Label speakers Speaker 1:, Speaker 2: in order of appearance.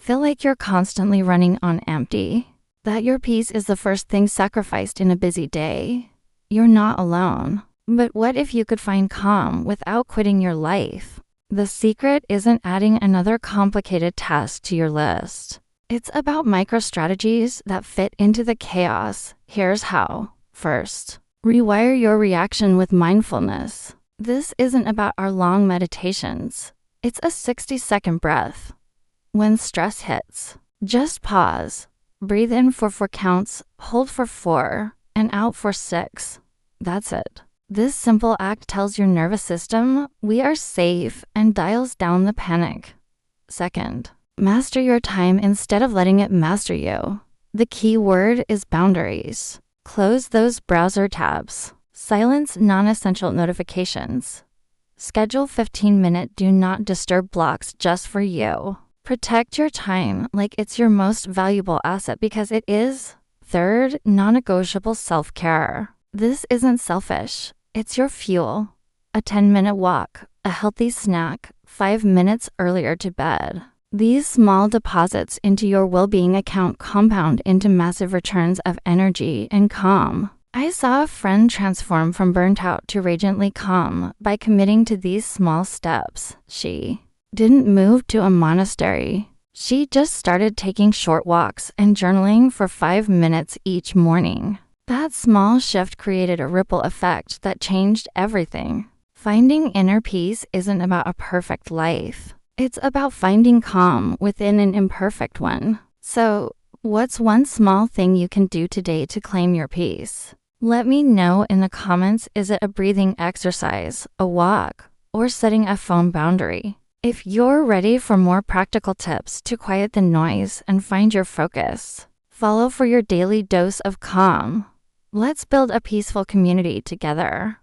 Speaker 1: Feel like you're constantly running on empty? That your peace is the first thing sacrificed in a busy day? You're not alone. But what if you could find calm without quitting your life? The secret isn't adding another complicated task to your list. It's about micro-strategies that fit into the chaos. Here's how. First, rewire your reaction with mindfulness. This isn't about our long meditations. It's a 60-second breath. When stress hits, just pause. Breathe in for 4 counts, hold for 4, and out for 6. That's it. This simple act tells your nervous system we are safe and dials down the panic. Second, master your time instead of letting it master you. The key word is boundaries. Close those browser tabs. Silence non-essential notifications. Schedule 15-minute do not disturb blocks just for you. Protect your time like it's your most valuable asset because it is. Third, non-negotiable self-care. This isn't selfish. It's your fuel. A 10-minute walk, a healthy snack, 5 minutes earlier to bed. These small deposits into your well-being account compound into massive returns of energy and calm. I saw a friend transform from burnt out to radiantly calm by committing to these small steps. She didn't move to a monastery. She just started taking short walks and journaling for 5 minutes each morning. That small shift created a ripple effect that changed everything. Finding inner peace isn't about a perfect life. It's about finding calm within an imperfect one. So, what's one small thing you can do today to claim your peace? Let me know in the comments. Is it a breathing exercise, a walk, or setting a phone boundary? If you're ready for more practical tips to quiet the noise and find your focus, follow for your daily dose of calm. Let's build a peaceful community together.